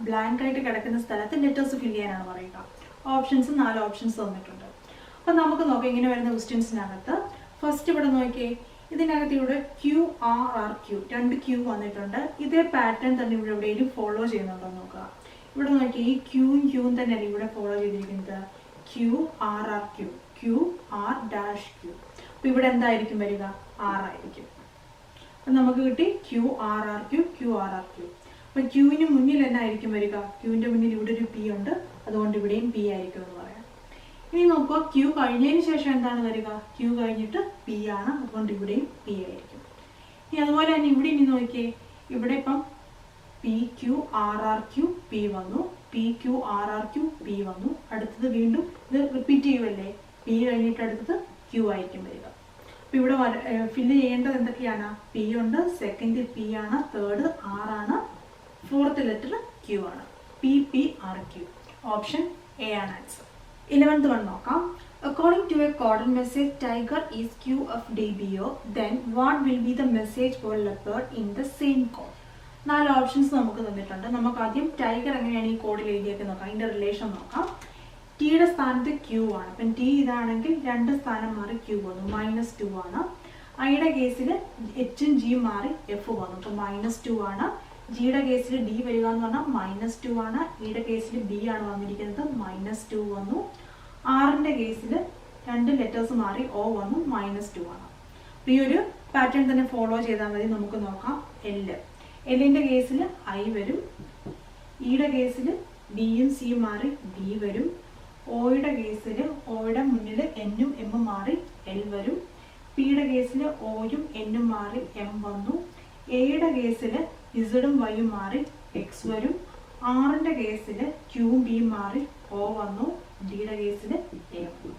ബ്ലാങ്ക് ആയിട്ട് കിടക്കുന്ന സ്ഥലത്ത് ലെറ്റേഴ്സ് ഫിൽ ചെയ്യാനാണ് പറയുക. ഓപ്ഷൻസ് 4 ഓപ്ഷൻസ് തന്നിട്ടുണ്ട്. അപ്പോൾ നമുക്ക് നോക്കാം ഇങ്ങനെ വരുന്ന ക്വസ്റ്റ്യൻസിനകത്ത്. ഫസ്റ്റ് ഇവിടെ നോക്കിയേ, ഇതിനകത്ത് ഇവിടെ QRRQ 2 Q വന്നിട്ടുണ്ട്. ഇതേ പാറ്റേൺ തന്നെ ഇവിടെ എവിടെയെങ്കിലും ഫോളോ ചെയ്യുന്നുണ്ടോ നോക്കുക. ഇവിടെ നോക്കി ഈ ക്യൂവും തന്നെയല്ലേ ഇവിടെ ഫോളോ ചെയ്തിരിക്കുന്നത്? QRRQ, QR-Q. അപ്പോൾ ഇവിടെ എന്തായിരിക്കും വരിക? R ആയിരിക്കും. അപ്പം നമുക്ക് കിട്ടി QRRQ, QRRQ. അപ്പം ക്യൂവിന് മുന്നിൽ എന്നായിരിക്കും വരിക? ക്യൂവിൻ്റെ മുന്നിൽ ഇവിടെ ഒരു P ഉണ്ട്, അതുകൊണ്ട് ഇവിടെയും P ആയിരിക്കും എന്ന് പറയാം. ഇനി നോക്കുക, Q കഴിഞ്ഞതിന് ശേഷം എന്താണ് വരിക? Q കഴിഞ്ഞിട്ട് P ആണ്, അതുകൊണ്ട് ഇവിടെയും P ആയിരിക്കും. ഇനി അതുപോലെ തന്നെ ഇവിടെ ഇനി നോക്കിയേ, ഇവിടെ ഇപ്പം PQRRQ P വന്നു, PQRRQ P വന്നു. അടുത്തത് വീണ്ടും ഇത് റിപ്പീറ്റ് ചെയ്യുമല്ലേ? P കഴിഞ്ഞിട്ട് അടുത്തത് Q ആയിരിക്കും വരിക. അപ്പോൾ ഇവിടെ ഫില്ല് ചെയ്യേണ്ടത് എന്തൊക്കെയാണ്? P ഉണ്ട്, സെക്കൻഡ് P ആണ്, തേർഡ് R ആണ്, ഫോർത്ത് ലെറ്റർ Q ആണ്. PPRQ. ഓപ്ഷൻ എ ആണ് ആൻസർ. 11th വൺ നോക്കാം. According to a coded message, tiger is QFDBO, then what will be the message for leopard in the same code? 4 options നമുക്ക് തന്നിട്ടുണ്ട്. നമുക്ക് ആദ്യം ടൈഗർ എങ്ങനെയാണ് ഈ കോഡിൽ എഴുതിയൊക്കെ നോക്കാം. അതിൻ്റെ റിലേഷൻ നോക്കാം. ടിയുടെ സ്ഥാനത്ത് Q ആണ്. അപ്പം T ഇതാണെങ്കിൽ 2 സ്ഥാനം മാറി Q വന്നു, -2 ആണ്. ഐയുടെ കേസിൽ Hഉം Gയും മാറി F വന്നു, അപ്പം -2 ആണ്. ജിയുടെ കേസിൽ D വരിക എന്ന് പറഞ്ഞാൽ -2 ആണ്. ഇയുടെ കേസിൽ B ആണ് വന്നിരിക്കുന്നത്, -2 വന്നു. ആറിൻ്റെ കേസിൽ 2 ലെറ്റേഴ്സ് മാറി O വന്നു, -2 ആണ്. അപ്പോൾ ഈ ഒരു പാറ്റേൺ തന്നെ ഫോളോ ചെയ്താൽ മതി. നമുക്ക് നോക്കാം. എല്ലിൻ്റെ കേസിൽ I വരും, ഇയുടെ കേസിൽ Dയും Cയും മാറി D വരും. ഓയുടെ കേസിൽ ഓയുടെ മുന്നിൽ Nഉം Mഉം മാറി L വരും. പിയുടെ കേസിൽ Oയും Nഉം മാറി M വന്നു. എയുടെ കേസിൽ Zഉം Yയും മാറി X വരും. ആറിൻ്റെ കേസിൽ Qയും Bയും മാറി O വന്നു. ഡിയുടെ കേസിൽ A വന്നു.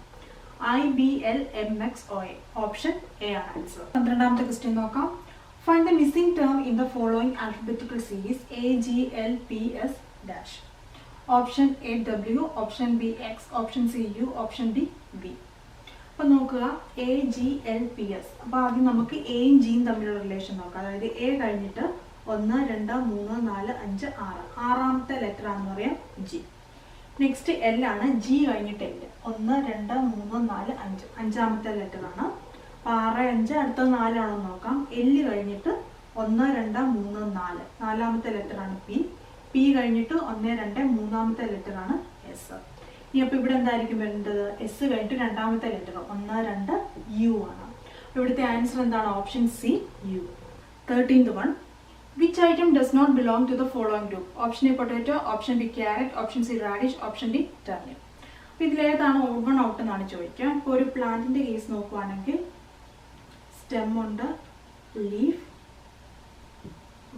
IBLMXOA. ഓപ്ഷൻ എ ആണ് ആൻസർ. 12ാമത്തെ ക്വസ്റ്റ്യൻ നോക്കാം. Find the missing term in the following alphabetical series AGLPS dash. Option A W, option B X, option C U, option D V. അപ്പോൾ നോക്കുക, AGLPS. അപ്പോൾ ആദ്യം നമുക്ക് എയും ജിയും തമ്മിലുള്ള റിലേഷൻ നോക്കാം. അതായത് എ കഴിഞ്ഞിട്ട് 1 2 3 4 5 6, ആറാമത്തെ ലെറ്റർ ആണെന്ന് പറയാം ജി. നെക്സ്റ്റ് എൽ ആണ്, ജി കഴിഞ്ഞിട്ട് എൽ. 1 2 3 4 5, അഞ്ചാമത്തെ ലെറ്റർ ആണ്. 6 5, അടുത്ത 4 ആണോ നോക്കാം. എല്ല് കഴിഞ്ഞിട്ട് 1, 2, 3, 4. നാലാമത്തെ ലെറ്റർ ആണ് പി. പി കഴിഞ്ഞിട്ട് 1, 2, മൂന്നാമത്തെ ലെറ്റർ ആണ് എസ്. ഇനി അപ്പോൾ ഇവിടെ എന്തായിരിക്കും വരേണ്ടത്? എസ് കഴിഞ്ഞിട്ട് രണ്ടാമത്തെ ലെറ്റർ 1, 2 യു ആണ്. ഇവിടുത്തെ ആൻസർ എന്താണ്? Option C U. 13th one. Which item does not belong to the following group? Option A potato, option B carrot, option C radish, option D turnip. അപ്പോൾ ഇതിലേതാണ് ഓഡ് വൺ ഔട്ട് എന്നാണ് ചോദിക്കുക. ഇപ്പോൾ ഒരു പ്ലാന്റിൻ്റെ കേസ് നോക്കുവാണെങ്കിൽ സ്റ്റെം ഉണ്ട്, ലീഫ്,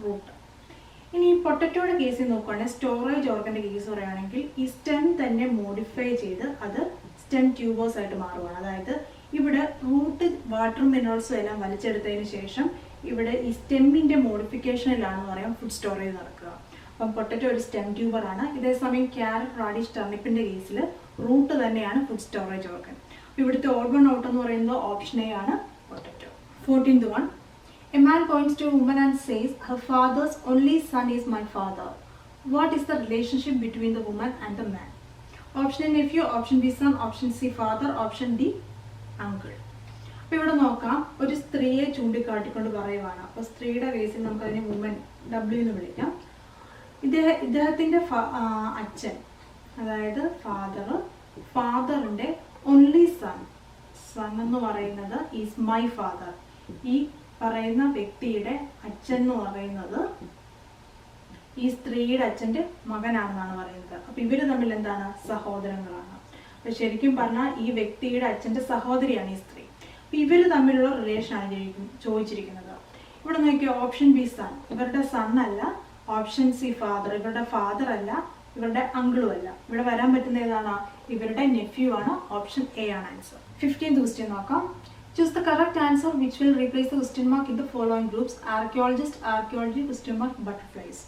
റൂട്ട്. ഇനി ഈ പൊട്ടറ്റോയുടെ കേസിൽ നോക്കുകയാണെങ്കിൽ സ്റ്റോറേജ് ഓർഗൻ്റെ കേസ് പറയുകയാണെങ്കിൽ ഈ സ്റ്റെം തന്നെ മോഡിഫൈ ചെയ്ത് അത് സ്റ്റെം ട്യൂബേഴ്സ് ആയിട്ട് മാറുകയാണ്. അതായത് ഇവിടെ റൂട്ട് വാട്ടർ മിനറൽസും എല്ലാം വലിച്ചെടുത്തതിന് ശേഷം ഇവിടെ ഈ സ്റ്റെമ്മിൻ്റെ മോഡിഫിക്കേഷനിലാണെന്ന് പറയാം ഫുഡ് സ്റ്റോറേജ് നടക്കുക. അപ്പം പൊട്ടറ്റോ ഒരു സ്റ്റെം ട്യൂബറാണ്. ഇതേസമയം ക്യാരറ്റ്, റാഡിഷ്, ടർണിപ്പിൻ്റെ കേസിൽ റൂട്ട് തന്നെയാണ് ഫുഡ് സ്റ്റോറേജ് ഓർഗൻ. അപ്പോൾ ഇവിടുത്തെ ഓഡ് വൺ ഔട്ട് എന്ന് പറയുന്നത് ഓപ്ഷൻ എ ആണ്, potato. 14th one. A man points to a woman and says, her father's only son is my father. What is the relationship between the woman and the man? Option A nephew, option B son, option C father, option D uncle. അപ്പോൾ ഇവിടെ നോക്കാം, ഒരു സ്ത്രീയെ ചൂണ്ടിക്കാട്ടിക്കൊണ്ട് പറയുവാണ്. അപ്പോൾ സ്ത്രീയുടെ കേസിൽ നമുക്കതിനെ വുമൻ ഡബ്ല്യു എന്ന് വിളിക്കാം. ഇദ്ദേഹത്തിൻ്റെ അച്ഛൻ, അതായത് ഫാദറിൻ്റെ ഓൺലി സൺ എന്ന് പറയുന്നത് ഈസ് മൈ ഫാദർ. ഈ പറയുന്ന വ്യക്തിയുടെ അച്ഛൻ എന്ന് പറയുന്നത് ഈ സ്ത്രീയുടെ അച്ഛൻ്റെ മകനാണെന്നാണ് പറയുന്നത്. അപ്പോൾ ഇവർ തമ്മിൽ എന്താണ്? സഹോദരങ്ങളാണ്. അപ്പോൾ ശരിക്കും പറഞ്ഞാൽ ഈ വ്യക്തിയുടെ അച്ഛൻ്റെ സഹോദരിയാണ് ഈ സ്ത്രീ. അപ്പോൾ ഇവർ തമ്മിലുള്ള റിലേഷനാണ് ചോദിച്ചിരിക്കുന്നത്. ഇവിടെ നോക്കിയാൽ ഓപ്ഷൻ ബി സൺ, ഇവരുടെ സൺ അല്ല. ഓപ്ഷൻ സി ഫാദർ, ഇവരുടെ ഫാദർ അല്ല. ഇവരുടെ അങ്കിളും അല്ല. ഇവിടെ വരാൻ പറ്റുന്ന ഏതാണ്? ഇവരുടെ നെഫ്യൂ ആണ്. ഓപ്ഷൻ എ ആണ് ആൻസർ. 15th question നോക്കാം. Choose the correct answer which will replace the question mark in the following groups: archaeologist, archaeology, question mark, butterflies.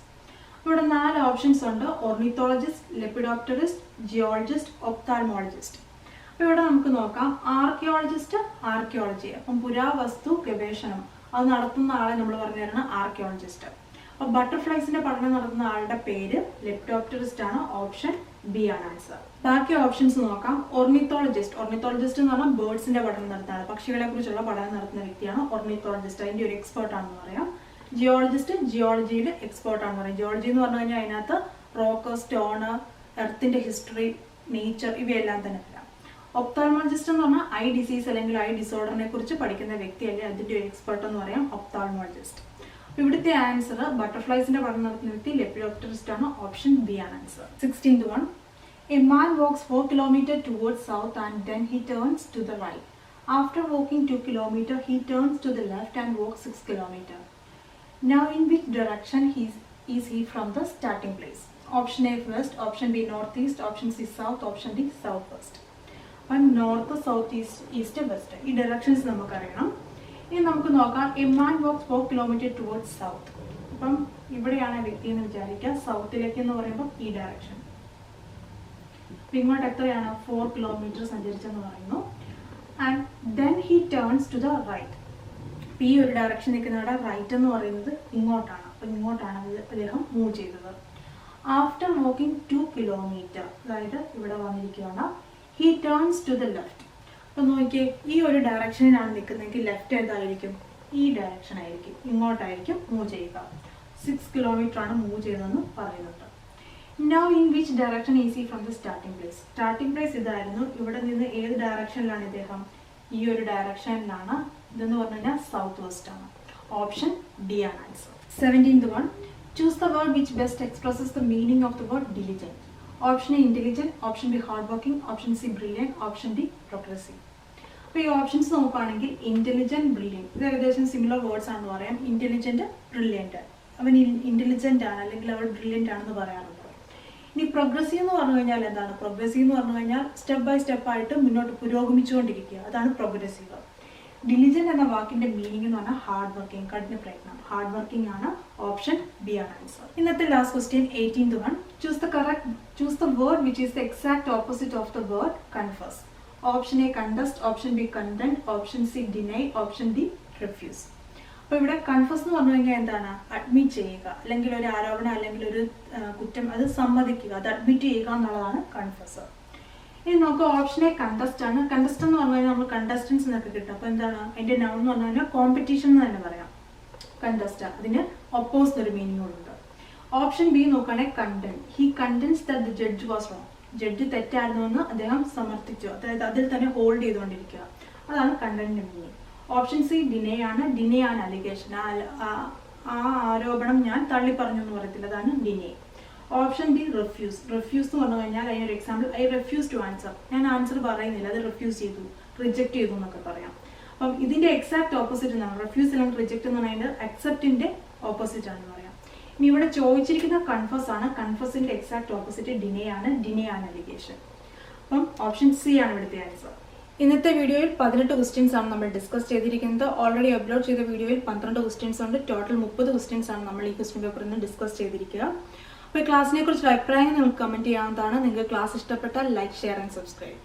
ഇവിടെ 4 ഓപ്ഷൻസ് ഉണ്ട്: ഓർണിത്തോളജിസ്റ്റ്, ലെപ്പിഡോപ്റ്ററിസ്റ്റ്, ജിയോളജിസ്റ്റ്, ഒപ്താൽമോളജിസ്റ്റ്. അപ്പോൾ ഇവിടെ നമുക്ക് നോക്കാം. ആർക്കിയോളജി, അപ്പം പുരാവസ്തു ഗവേഷണം അത് നടത്തുന്ന ആളെ നമ്മൾ പറഞ്ഞു തരുന്നത് ആർക്കിയോളജിസ്റ്റ്. അപ്പോൾ ബട്ടർഫ്ലൈസിന്റെ പഠനം നടത്തുന്ന ആളുടെ പേര് ലെപ്റ്റോപ്റ്ററിസ്റ്റ് ആണ്. ഓപ്ഷൻ ബി ആണ് ആൻസർ. ബാക്കി ഓപ്ഷൻസ് നോക്കാം. ഓർണിത്തോളജിസ്റ്റ് എന്ന് പറഞ്ഞാൽ ബേർഡ്സിന്റെ പഠനം നടത്തുന്നത്, പക്ഷികളെ കുറിച്ചുള്ള പഠനം നടത്തുന്ന വ്യക്തിയാണ് ഓർണിത്തോളജിസ്റ്റ്. അതിന്റെ ഒരു എക്സ്പേർട്ട് ആണെന്ന് പറയാം. ജിയോളജിസ്റ്റ് ജിയോളജിയിൽ എക്സ്പേർട്ട് ആണെന്ന് പറയാം. ജിയോളജി എന്ന് പറഞ്ഞു കഴിഞ്ഞാൽ അതിനകത്ത് റോക്ക്, സ്റ്റോണ്, എർത്തിന്റെ ഹിസ്റ്ററി, നേച്ചർ ഇവയെല്ലാം തന്നെ വരാം. ഒപ്താൽമോളജിസ്റ്റ് എന്ന് പറഞ്ഞാൽ ഐ ഡിസീസ് അല്ലെങ്കിൽ ഐ ഡിസോർഡറിനെ കുറിച്ച് പഠിക്കുന്ന വ്യക്തി അല്ലെങ്കിൽ അതിന്റെ ഒരു എക്സ്പേർട്ട് എന്ന് പറയാം ഒപ്താൽമോളജിസ്റ്റ്. ഇവിടുത്തെ ആൻസർ ബട്ടർഫ്ലൈസിന്റെ പഠനം നടത്തുന്ന വ്യക്തി ലെപ്പിഡോപ്റ്ററിസ്റ്റ് ആണ്. ഓപ്ഷൻ ബി ആണ് answer. 16th one. A man walks 4 kilometers towards south and then he turns to the right. After walking 2 kilometers, he turns to the left and walks 6 kilometers. Now in which direction is he from the starting place? Option A west, option B northeast, option C south, option D southwest. അപ്പം നോർത്ത്, സൗത്ത്, ഈസ്റ്റ്, വെസ്റ്റ് ഈ ഡയറക്ഷൻസ് നമുക്കറിയണം. ഇനി നമുക്ക് നോക്കാം. A man walks 4 kilometers towards south. അപ്പം ഇവിടെയാണ് വ്യക്തി എന്ന് വിചാരിക്കുക. സൗത്തിലേക്ക് എന്ന് പറയുമ്പോൾ ഈ ഡയറക്ഷൻ. ഇങ്ങോട്ട് എത്രയാണ്? 4 kilometers സഞ്ചരിച്ചെന്ന് പറയുന്നു. And then he turns to the right. ഈ ഒരു ഡയറക്ഷൻ നിൽക്കുന്നവിടെ റൈറ്റ് എന്ന് പറയുന്നത് ഇങ്ങോട്ടാണ്. അപ്പം ഇങ്ങോട്ടാണ് അദ്ദേഹം മൂവ് ചെയ്തത്. ആഫ്റ്റർ വാക്കിംഗ് 2 kilometers, അതായത് ഇവിടെ വന്നിരിക്കുകയാണ്. He turns to the left. അപ്പം നോക്കിയേ, ഈ ഒരു ഡയറക്ഷനിലാണ് നിൽക്കുന്നതെങ്കിൽ ലെഫ്റ്റ് ഏതായിരിക്കും? ഈ ഡയറക്ഷൻ ആയിരിക്കും, ഇങ്ങോട്ടായിരിക്കും മൂവ് ചെയ്യുക. 6 kilometers ആണ് മൂവ് ചെയ്തതെന്ന് പറയുന്നുണ്ട്. Now in which direction is he from the starting place? Starting place ഇതായിരുന്നു. ഇവിടെ നിന്ന് ഏത് ഡയറക്ഷനിലാണ് ഇദ്ദേഹം? ഈ ഒരു ഡയറക്ഷനിലാണ്. ഇതെന്ന് പറഞ്ഞു കഴിഞ്ഞാൽ സൗത്ത് വെസ്റ്റ് ആണ്. ഓപ്ഷൻ ഡി ആണ് answer. 17th one. Choose the word which best expresses the meaning of the word diligent. Option A intelligent, option B hardworking, option C brilliant, option D progressive. അപ്പോൾ ഈ ഓപ്ഷൻസ് നോക്കുകയാണെങ്കിൽ ഇന്റലിജന്റ്, ബ്രില്യൻറ്റ് ഇത് ഏകദേശം സിമിലർ വേർഡ്സ് ആണെന്ന് പറയാം. ഇന്റലിജന്റ്, ബ്രില്യൻറ്റ്, അവൻ ഇന്റലിജന്റ് ആണ് അല്ലെങ്കിൽ അവൾ ബ്രില്യൻ്റ് ആണെന്ന് പറയാറുണ്ട്. ഇനി പ്രോഗ്രസീവ് എന്ന് പറഞ്ഞു കഴിഞ്ഞാൽ എന്താണ്? പ്രോഗ്രസീവ് എന്ന് പറഞ്ഞു കഴിഞ്ഞാൽ സ്റ്റെപ്പ് ബൈ സ്റ്റെപ്പ് ആയിട്ട് മുന്നോട്ട് പുരോഗമിച്ചുകൊണ്ടിരിക്കുക, അതാണ് പ്രോഗ്രസീവ്. ഡിലിജന്റ് എന്ന വാക്കിന്റെ മീനിങ് എന്ന് പറഞ്ഞാൽ ഹാർഡ് വർക്കിംഗ്, കഠിന പ്രയത്നം. ഹാർഡ് വർക്കിംഗ് ആണ്. ഓപ്ഷൻ ബി ആണ് ആൻസർ. ഇന്നത്തെ last question 18th one. Choose the word which is the exact opposite of the word confess. Option A contest, option B content, option C deny, option D refuse. അപ്പോൾ ഇവിടെ കൺഫസ് എന്ന് പറഞ്ഞു കഴിഞ്ഞാൽ എന്താണ്? അഡ്മിറ്റ് ചെയ്യുക, അല്ലെങ്കിൽ ഒരു ആരോപണം അല്ലെങ്കിൽ ഒരു കുറ്റം അത് സമ്മതിക്കുക, അത് അഡ്മിറ്റ് ചെയ്യുക എന്നുള്ളതാണ് കൺഫസ്. ഇനി നമുക്ക് ഓപ്ഷൻ എ കണ്ടസ്റ്റ് ആണ്. കണ്ടസ്റ്റ് എന്ന് പറഞ്ഞു കഴിഞ്ഞാൽ നമ്മൾ കണ്ടസ്റ്റൻസ് എന്നൊക്കെ കിട്ടും. അപ്പോൾ എന്താണ് അതിൻ്റെ നൗൺ എന്ന് പറഞ്ഞു കഴിഞ്ഞാൽ കോമ്പറ്റീഷൻ എന്ന് തന്നെ പറയാം. കണ്ടസ്റ്റ്, അതിന് ഒപ്പോസ് ഒരു മീനിങ് ഉണ്ട്. ഓപ്ഷൻ ബി നോക്കുകയാണെങ്കിൽ കണ്ടൻ. He contends that the judge was wrong. Judge തെറ്റായിരുന്നു എന്ന് അദ്ദേഹം സമർത്ഥിച്ചു, അതായത് അതിൽ തന്നെ ഹോൾഡ് ചെയ്തുകൊണ്ടിരിക്കുക. അതാണ് കണ്ടന്റിന്റെ മീനിങ്. ഓപ്ഷൻ സി ഡിനേ ആണ്. ഡിനേ ആണ് അലിഗേഷൻ. ആ ആരോപണം ഞാൻ തള്ളി പറഞ്ഞു എന്ന് പറയത്തില്ല, അതാണ് ഡിനേ. Option D refuse. റിഫ്യൂസ് എന്ന് പറഞ്ഞു കഴിഞ്ഞാൽ അതിനൊരു example, I refuse to answer. ഞാൻ ആൻസർ പറയുന്നില്ല, അത് റിഫ്യൂസ് ചെയ്തു, റിജക്ട് ചെയ്തു എന്നൊക്കെ പറയാം. അപ്പം ഇതിന്റെ എക്സാക്ട് ഓപ്പോസിറ്റ് എന്നാണ് റിഫ്യൂസ് അല്ലെങ്കിൽ റിജക്ട് എന്ന് പറയുന്നത് അക്സെപ്റ്റിന്റെ ഓപ്പോസിറ്റ് ആണെന്ന് പറയാം. ഇനി ഇവിടെ ചോദിച്ചിരിക്കുന്ന കൺഫസ് ആണ്. കൺഫസിന്റെ എക്സാക്ട് ഓപ്പോസിറ്റ് ഡിനേ ആണ്. ഡിനേ ആണ് അലിഗേഷൻ. അപ്പം ഓപ്ഷൻ സി ആണ് ഇവിടുത്തെ ആൻസർ. ഇന്നത്തെ വീഡിയോയിൽ 18 ക്വസ്റ്റ്യൻസ് ആണ് നമ്മൾ ഡിസ്കസ് ചെയ്തിരിക്കുന്നത്. ഓൾറെഡി അപ്ലോഡ് ചെയ്ത വീഡിയോയിൽ 12 ക്വസ്റ്റ്യൻസ് ഉണ്ട്. ടോട്ടൽ 30 ക്വസ്റ്റ്യൻസ് ആണ് നമ്മൾ ഈ ക്വസ്റ്റ്യൻ പേപ്പറിൽ നിന്ന് ഡിസ്കസ് ചെയ്തിരിക്കുക. അപ്പോൾ ക്ലാസ്സിനെ കുറിച്ചുള്ള അഭിപ്രായങ്ങൾ നിങ്ങൾക്ക് കമന്റ് ചെയ്യാവുന്നതാണ്. നിങ്ങൾക്ക് ക്ലാസ് ഇഷ്ടപ്പെട്ടാൽ ലൈക്ക്, ഷെയർ ആൻഡ് സബ്സ്ക്രൈബ്.